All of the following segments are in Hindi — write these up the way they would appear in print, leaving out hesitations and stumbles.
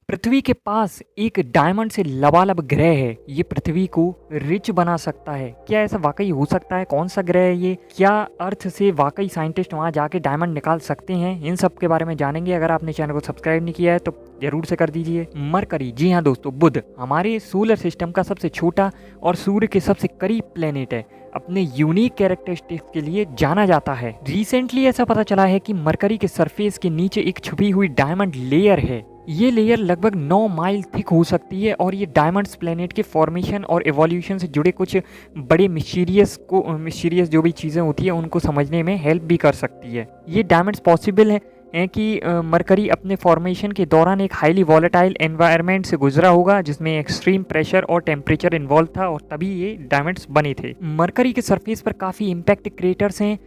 पृथ्वी के पास एक डायमंड से लबालब ग्रह है। ये पृथ्वी को रिच बना सकता है। क्या ऐसा वाकई हो सकता है? कौन सा ग्रह है ये? क्या अर्थ से वाकई साइंटिस्ट वहां जाके डायमंड निकाल सकते हैं? इन सब के बारे में जानेंगे। अगर आपने चैनल को सब्सक्राइब नहीं किया है तो जरूर से कर दीजिए। मरकरी, जी हाँ दोस्तों, बुध हमारे सोलर सिस्टम का सबसे छोटा और सूर्य के सबसे करीब प्लेनेट है। अपने यूनिक कैरेक्टरिस्टिक्स के लिए जाना जाता है। रिसेंटली ऐसा पता चला है कि मरकरी के सरफेस के नीचे एक छुपी हुई डायमंड लेयर है। ये लेयर लगभग 9 माइल थिक हो सकती है और ये डायमंड्स प्लेनेट के फॉर्मेशन और एवोल्यूशन से जुड़े कुछ बड़े मिस्टीरियस जो भी चीज़ें होती है उनको समझने में हेल्प भी कर सकती है। ये डायमंड्स पॉसिबल है कि मरकरी अपने फॉर्मेशन के दौरान एक हाईली वॉलेटाइल एनवायरनमेंट से गुजरा होगा जिसमें एक्सट्रीम प्रेशर और टेम्परेचर इन्वॉल्व था और तभी ये डायमंड्स बने थे। मरकरी के सरफेस पर काफ़ी इम्पैक्ट क्रेटर्स हैं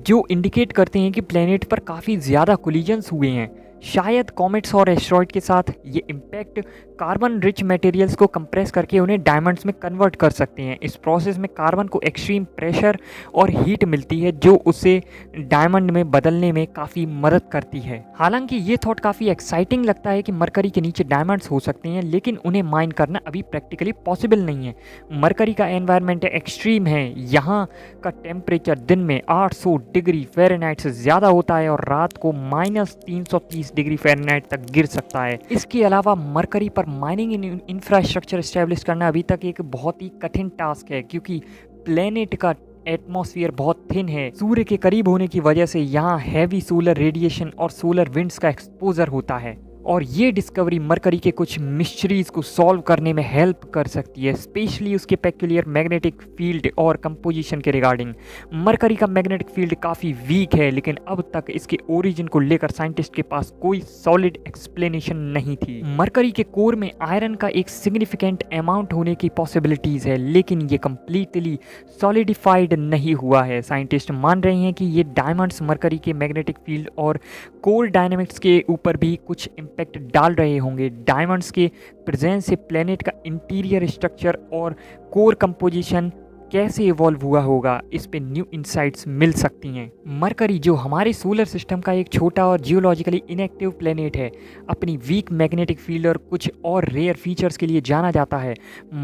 जो इंडिकेट करते हैं कि प्लेनेट पर काफ़ी ज़्यादा कोलिजन्स हुए हैं। शायद कॉमेट्स और एस्ट्रॉइड के साथ ये इम्पैक्ट कार्बन रिच मटेरियल्स को कंप्रेस करके उन्हें डायमंड्स में कन्वर्ट कर सकते हैं। इस प्रोसेस में कार्बन को एक्सट्रीम प्रेशर और हीट मिलती है जो उसे डायमंड में बदलने में काफ़ी मदद करती है। हालांकि ये थॉट काफ़ी एक्साइटिंग लगता है कि मरकरी के नीचे डायमंड्स हो सकते हैं, लेकिन उन्हें माइन करना अभी प्रैक्टिकली पॉसिबल नहीं है। मरकरी का एनवायरनमेंट एक्सट्रीम है। यहाँ का टेम्परेचर दिन में 800 डिग्री फ़ारेनहाइट से ज़्यादा होता है और रात को -330 डिग्री फ़ारेनहाइट तक गिर सकता है। इसके अलावा मरकरी पर माइनिंग इंफ्रास्ट्रक्चर एस्टेब्लिश करना अभी तक एक बहुत ही कठिन टास्क है क्योंकि प्लेनेट का एटमॉस्फेयर बहुत थिन है। सूर्य के करीब होने की वजह से यहाँ हैवी सोलर रेडिएशन और सोलर विंड्स का एक्सपोजर होता है और ये डिस्कवरी मरकरी के कुछ मिस्ट्रीज को सॉल्व करने में हेल्प कर सकती है, स्पेशली उसके पेक्यूलियर मैग्नेटिक फील्ड और कंपोजिशन के रिगार्डिंग। मरकरी का मैग्नेटिक फील्ड काफ़ी वीक है, लेकिन अब तक इसके ओरिजिन को लेकर साइंटिस्ट के पास कोई सॉलिड एक्सप्लेनेशन नहीं थी। मरकरी के कोर में आयरन का एक सिग्निफिकेंट अमाउंट होने की पॉसिबिलिटीज़ है, लेकिन ये कम्प्लीटली सॉलिडिफाइड नहीं हुआ है। साइंटिस्ट मान रहे हैं कि ये डायमंड्स मरकरी के मैग्नेटिक फील्ड और कोर डायनेमिक्स के ऊपर भी कुछ इम्पैक्ट डाल रहे होंगे। डायमंड्स के प्रेजेंस से प्लेनेट का इंटीरियर स्ट्रक्चर और कोर कंपोजिशन कैसे इवॉल्व हुआ होगा, इस पे न्यू इंसाइट्स मिल सकती हैं। मरकरी, जो हमारे सोलर सिस्टम का एक छोटा और जियोलॉजिकली इनएक्टिव प्लेनेट है, अपनी वीक मैग्नेटिक फील्ड और कुछ और रेयर फीचर्स के लिए जाना जाता है।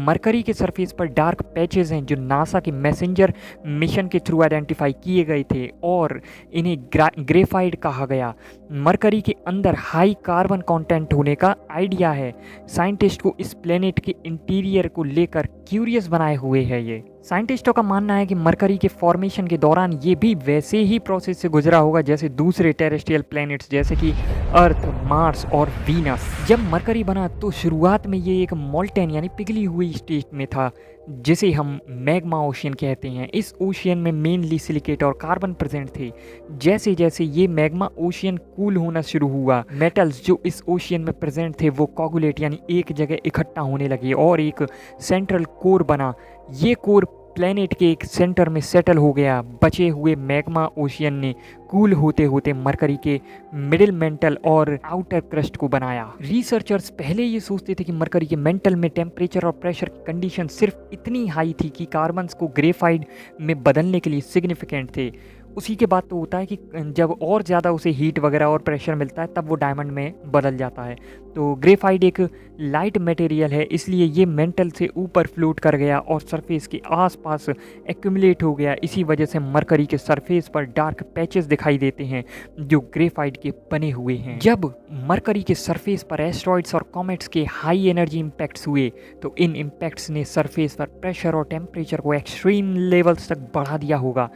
मरकरी के सरफेस पर डार्क पैचेस हैं जो नासा के मैसेंजर मिशन के थ्रू आइडेंटिफाई किए गए थे और इन्हें ग्रेफाइड कहा गया। मरकरी के अंदर हाई कार्बन कंटेंट होने का आइडिया है। साइंटिस्ट को इस प्लेनेट के इंटीरियर को लेकर क्यूरियस बनाए हुए है। ये साइंटिस्टों का मानना है कि मरकरी के फॉर्मेशन के दौरान ये भी वैसे ही प्रोसेस से गुजरा होगा जैसे दूसरे टेरेस्ट्रियल प्लैनेट्स जैसे कि अर्थ, मार्स और वीनस। जब मरकरी बना तो शुरुआत में ये एक मोल्टेन यानी पिघली हुई स्टेट में था जिसे हम मैग्मा ओशियन कहते हैं। इस ओशियन में मेनली सिलिकेट और कार्बन प्रेजेंट थे। जैसे जैसे ये मैग्मा ओशियन कूल होना शुरू हुआ, मेटल्स जो इस ओशियन में प्रेजेंट थे वो कोगुलेट यानी एक जगह इकट्ठा होने लगे और एक सेंट्रल कोर बना। ये कोर प्लेनेट के एक सेंटर में सेटल हो गया। बचे हुए मैग्मा ओशियन ने कूल होते होते मरकरी के मिडिल मेंटल और आउटर क्रस्ट को बनाया। रिसर्चर्स पहले ये सोचते थे कि मरकरी के मेंटल में टेम्परेचर और प्रेशर की कंडीशन सिर्फ इतनी हाई थी कि कार्बन्स को ग्रेफाइड में बदलने के लिए सिग्निफिकेंट थे। उसी के बाद तो होता है कि जब और ज़्यादा उसे हीट वगैरह और प्रेशर मिलता है तब वो डायमंड में बदल जाता है। तो ग्रेफाइट एक लाइट मटेरियल है, इसलिए ये मेंटल से ऊपर फ्लोट कर गया और सरफेस के आसपास एक्यूमुलेट हो गया। इसी वजह से मरकरी के सरफेस पर डार्क पैचेस दिखाई देते हैं जो ग्रेफाइट के बने हुए हैं। जब मरकरी के सरफेस पर एस्ट्रॉइड्स और कॉमेट्स के हाई एनर्जी इम्पैक्ट्स हुए तो इन इम्पैक्ट्स ने सरफेस पर प्रेशर और टेम्परेचर को एक्सट्रीम लेवल्स तक बढ़ा दिया होगा।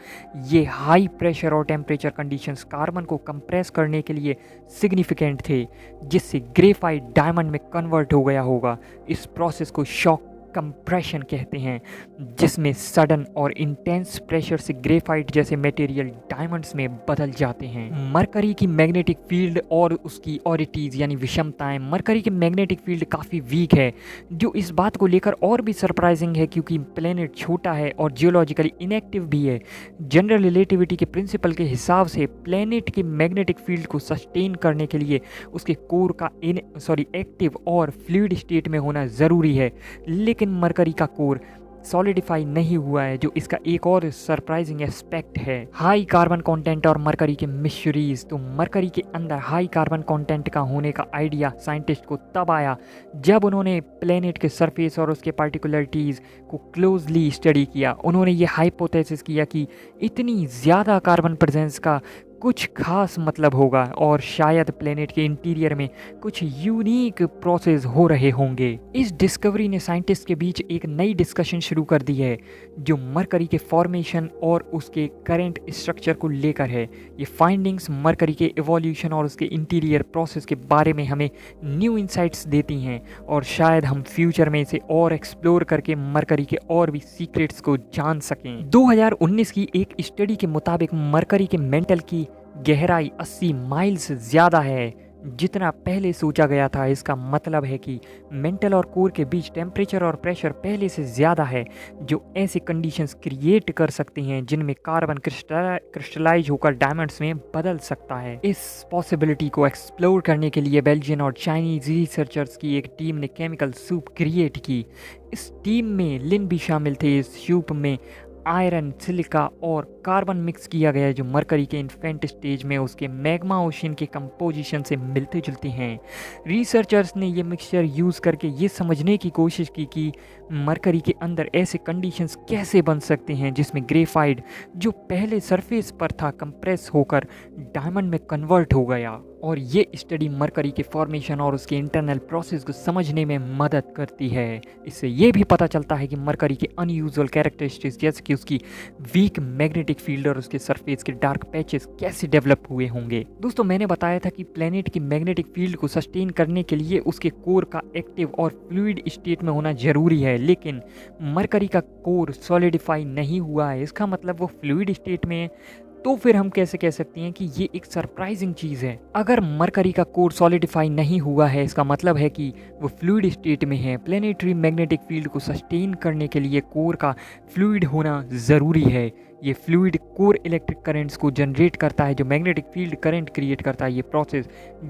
ये हाई प्रेशर और टेम्परेचर कंडीशंस कार्बन को कंप्रेस करने के लिए सिग्निफिकेंट थे, जिससे ग्रेफाइट डायमंड में कन्वर्ट हो गया होगा। इस प्रोसेस को शॉक कंप्रेशन कहते हैं, जिसमें सडन और इंटेंस प्रेशर से ग्रेफाइट जैसे मटेरियल डायमंड्स में बदल जाते हैं। मरकरी की मैग्नेटिक फील्ड और उसकी ऑडिटीज यानी विषमताएं। मरकरी के मैग्नेटिक फील्ड काफ़ी वीक है, जो इस बात को लेकर और भी सरप्राइजिंग है क्योंकि प्लेनेट छोटा है और जियोलॉजिकली इनएक्टिव भी है। जनरल रिलेटिविटी के प्रिंसिपल के हिसाब से प्लेनेट के मैग्नेटिक फील्ड को सस्टेन करने के लिए उसके कोर का एक्टिव और फ्लूइड स्टेट में होना ज़रूरी है, लेकिन मरकरी का कोर सॉलिडिफाई नहीं हुआ है, जो इसका एक और सरप्राइजिंग एस्पेक्ट है। हाई कार्बन कंटेंट और मरकरी के मिस्ट्रीज। तो मरकरी के अंदर हाई कार्बन कंटेंट का होने का आइडिया साइंटिस्ट को तब आया जब उन्होंने प्लेनेट के सरफेस और उसके पार्टिकुलरिटीज़ को क्लोजली स्टडी किया। उन्होंने ये हाइपोथेसिस किया कि इतनी ज़्यादा कार्बन प्रेजेंस का कुछ खास मतलब होगा और शायद प्लेनेट के इंटीरियर में कुछ यूनिक प्रोसेस हो रहे होंगे। इस डिस्कवरी ने साइंटिस्ट के बीच एक नई डिस्कशन शुरू कर दी है जो मरकरी के फॉर्मेशन और उसके करंट स्ट्रक्चर को लेकर है। ये फाइंडिंग्स मरकरी के इवोल्यूशन और उसके इंटीरियर प्रोसेस के बारे में हमें न्यू इंसाइट्स देती हैं और शायद हम फ्यूचर में इसे और एक्सप्लोर करके मरकरी के और भी सीक्रेट्स को जान सकें। 2019 की एक स्टडी के मुताबिक मरकरी के मेंटल की गहराई 80 माइल्स ज़्यादा है जितना पहले सोचा गया था। इसका मतलब है कि मेंटल और कोर के बीच टेम्परेचर और प्रेशर पहले से ज़्यादा है, जो ऐसे कंडीशंस क्रिएट कर सकती हैं जिनमें कार्बन क्रिस्टलाइज होकर डायमंड्स में बदल सकता है। इस पॉसिबिलिटी को एक्सप्लोर करने के लिए बेल्जियन और चाइनीज रिसर्चर्स की एक टीम ने केमिकल सूप क्रिएट की। इस टीम में लिन भी शामिल थे। इस सूप में आयरन, सिलिका और कार्बन मिक्स किया गया है जो मरकरी के इन्फेंट स्टेज में उसके मैग्मा ओशन के कंपोजिशन से मिलते जुलते हैं। रिसर्चर्स ने ये मिक्सचर यूज़ करके ये समझने की कोशिश की कि मरकरी के अंदर ऐसे कंडीशंस कैसे बन सकते हैं जिसमें ग्रेफाइट जो पहले सरफेस पर था कंप्रेस होकर डायमंड में कन्वर्ट हो गया। और ये स्टडी मरकरी के फॉर्मेशन और उसके इंटरनल प्रोसेस को समझने में मदद करती है। इससे ये भी पता चलता है कि मरकरी के अनयूजुअल कैरेक्टरिस्टिक्स जैसे कि उसकी वीक मैग्नेटिक फील्ड और उसके सरफेस के डार्क पैचेस कैसे डेवलप हुए होंगे। दोस्तों, मैंने बताया था कि प्लेनेट की मैग्नेटिक फील्ड को सस्टेन करने के लिए उसके कोर का एक्टिव और फ्लूइड स्टेट में होना जरूरी है, लेकिन मरकरी का कोर सॉलिडिफाई नहीं हुआ है। इसका मतलब वो फ्लूइड स्टेट में है। तो फिर हम कैसे कह सकते हैं कि ये एक सरप्राइजिंग चीज़ है। अगर मरकरी का कोर सॉलिडिफाई नहीं हुआ है, इसका मतलब है कि वो फ्लूइड स्टेट में है। प्लेनेटरी मैग्नेटिक फील्ड को सस्टेन करने के लिए कोर का फ्लूइड होना ज़रूरी है। ये फ्लूइड कोर इलेक्ट्रिक करंट्स को जनरेट करता है जो मैग्नेटिक फील्ड करंट क्रिएट करता है। ये प्रोसेस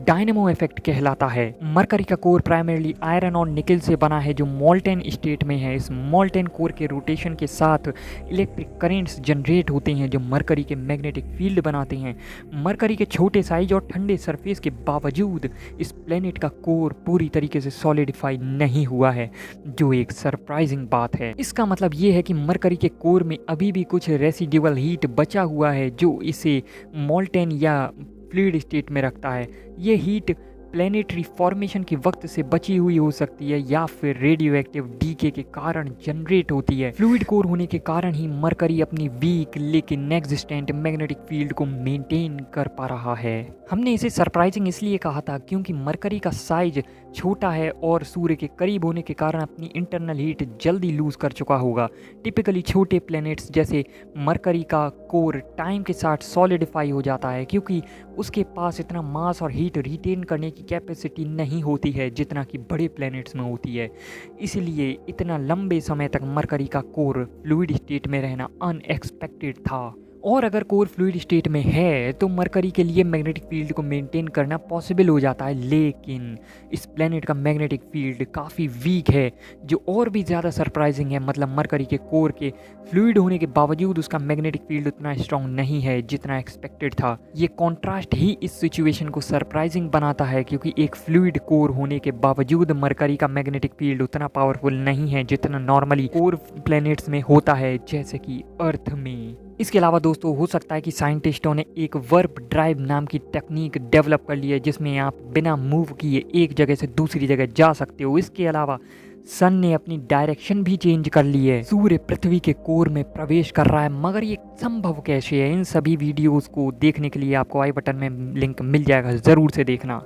डायनेमो इफेक्ट कहलाता है। मरकरी का कोर प्राइमरली आयरन और निकल से बना है जो मोल्टेन स्टेट में है। इस मोल्टेन कोर के रोटेशन के साथ इलेक्ट्रिक करंट्स जनरेट होते हैं जो मरकरी के मैग्नेटिक फील्ड बनाते हैं। मरकरी के छोटे साइज और ठंडे सरफेस के बावजूद इस प्लेनेट का कोर पूरी तरीके से सॉलिडिफाई नहीं हुआ है, जो एक सरप्राइजिंग बात है। इसका मतलब ये है कि मरकरी के कोर में अभी भी कुछ रेसिडुअल हीट बचा हुआ है जो इसे मोल्टेन या फ्लूइड स्टेट में रखता है। ये हीट प्लेनेटरी फॉर्मेशन के वक्त से बची हुई हो सकती है या फिर रेडियो एक्टिव डीके के कारण जनरेट होती है। फ्लूइड कोर होने के कारण ही मरकरी अपनी वीक लेकिन एग्जिस्टेंट मैग्नेटिक फील्ड को मेंटेन कर पा रहा है। हमने इसे सरप्राइजिंग इसलिए कहा था क्योंकि मरकरी का साइज छोटा है और सूर्य के करीब होने के कारण अपनी इंटरनल हीट जल्दी लूज कर चुका होगा। टिपिकली छोटे प्लैनेट्स जैसे मरकरी का कोर टाइम के साथ सॉलिडिफाई हो जाता है क्योंकि उसके पास इतना मास और हीट रिटेन करने की कैपेसिटी नहीं होती है जितना कि बड़े प्लैनेट्स में होती है। इसलिए इतना लंबे समय तक मरकरी का कोर फ्लूइड स्टेट में रहना अनएक्सपेक्टेड था। और अगर कोर फ्लूइड स्टेट में है तो मरकरी के लिए मैग्नेटिक फील्ड को मेंटेन करना पॉसिबल हो जाता है, लेकिन इस प्लेनेट का मैग्नेटिक फील्ड काफ़ी वीक है जो और भी ज़्यादा सरप्राइजिंग है। मतलब मरकरी के कोर के फ्लूइड होने के बावजूद उसका मैग्नेटिक फील्ड उतना स्ट्रॉन्ग नहीं है जितना एक्सपेक्टेड था। ये कॉन्ट्रास्ट ही इस सिचुएशन को सरप्राइजिंग बनाता है क्योंकि एक फ्लूइड कोर होने के बावजूद मरकरी का मैग्नेटिक फील्ड उतना पावरफुल नहीं है जितना नॉर्मली कोर प्लैनेट्स में होता है, जैसे कि अर्थ में। इसके अलावा दोस्तों हो सकता है कि साइंटिस्टों ने एक वर्प ड्राइव नाम की टेक्निक डेवलप कर ली है जिसमें आप बिना मूव किए एक जगह से दूसरी जगह जा सकते हो। इसके अलावा सन ने अपनी डायरेक्शन भी चेंज कर ली है। सूर्य पृथ्वी के कोर में प्रवेश कर रहा है, मगर ये संभव कैसे है? इन सभी वीडियोस को देखने के लिए आपको आई बटन में लिंक मिल जाएगा, ज़रूर से देखना।